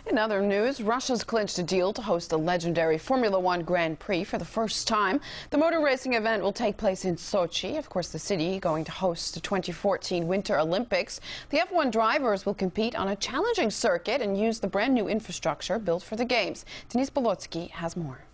In other news, Russia's clinched a deal to host the legendary Formula One Grand Prix for the first time. The motor racing event will take place in Sochi, of course the city going to host the 2014 Winter Olympics. The F1 drivers will compete on a challenging circuit and use the brand new infrastructure built for the games. Denis Bolotsky has more.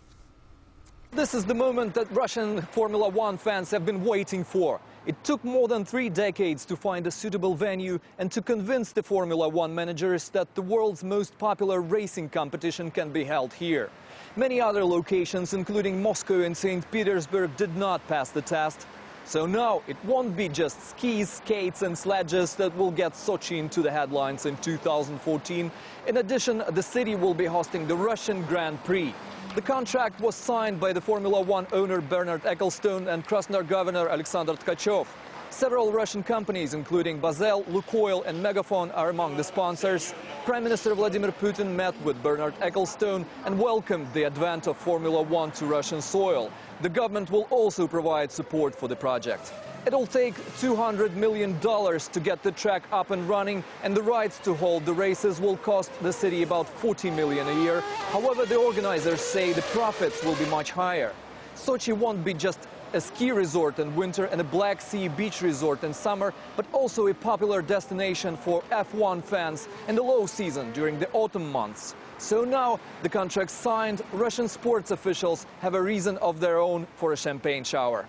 This is the moment that Russian Formula One fans have been waiting for. It took more than 3 decades to find a suitable venue and to convince the Formula One managers that the world's most popular racing competition can be held here. Many other locations, including Moscow and St. Petersburg, did not pass the test. So now it won't be just skis, skates and sledges that will get Sochi into the headlines in 2014. In addition, the city will be hosting the Russian Grand Prix. The contract was signed by the Formula One owner Bernard Ecclestone and Krasnodar governor Alexander Tkachев. Several Russian companies, including Basel, Lukoil and Megafon, are among the sponsors. Prime Minister Vladimir Putin met with Bernard Ecclestone and welcomed the advent of Formula One to Russian soil. The government will also provide support for the project. It'll take $200 million to get the track up and running, and the rights to hold the races will cost the city about $40 million a year. However, the organizers say the profits will be much higher. Sochi won't be just a ski resort in winter and a Black Sea beach resort in summer, but also a popular destination for F1 fans in the low season during the autumn months. So now the contract signed, Russian sports officials have a reason of their own for a champagne shower.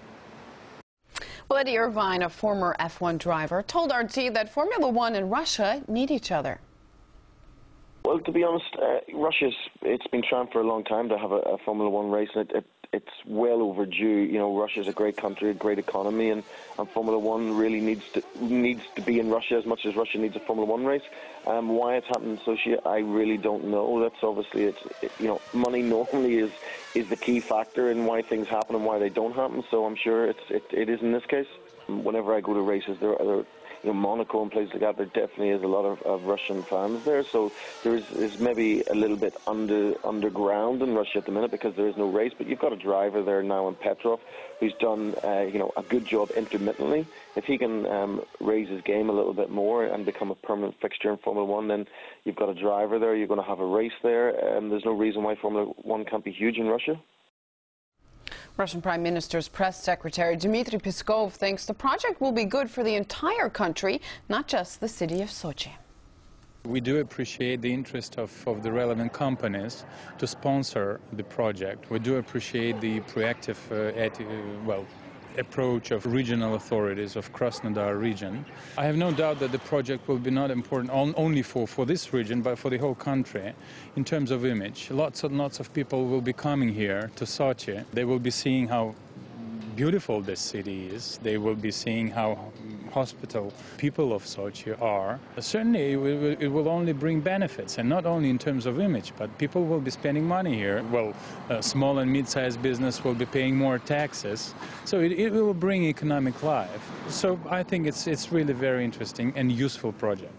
Well, Eddie Irvine, a former F1 driver, told RT that Formula One and Russia need each other. Well, to be honest, it's been trying for a long time to have a Formula One race, and it's well overdue. You know, Russia's a great country, a great economy, and Formula One really needs to be in Russia as much as Russia needs a Formula One race. Why it's happened in Sochi, I really don't know. That's obviously, you know, money normally is the key factor in why things happen and why they don't happen. So I'm sure it is in this case. Whenever I go to races, there are you know, Monaco and places like that, there definitely is a lot of Russian fans there. So there is maybe a little bit underground in Russia at the minute because there is no race. But you've got a driver there now in Petrov who's done you know, a good job intermittently. If he can raise his game a little bit more and become a permanent fixture in Formula One, then you've got a driver there. You're going to have a race there. There's no reason why Formula One can't be huge in Russia. Russian Prime Minister's press secretary Dmitry Peskov thinks the project will be good for the entire country, not just the city of Sochi. We do appreciate the interest of the relevant companies to sponsor the project. We do appreciate the proactive approach of regional authorities of Krasnodar region. I have no doubt that the project will be not important only for this region, but for the whole country in terms of image. Lots and lots of people will be coming here to Sochi. They will be seeing how beautiful this city is. They will be seeing how hospitable people of Sochi are. Certainly it will only bring benefits, and not only in terms of image, but people will be spending money here. Well, small and mid-sized business will be paying more taxes, so it will bring economic life. So I think it's really very interesting and useful project.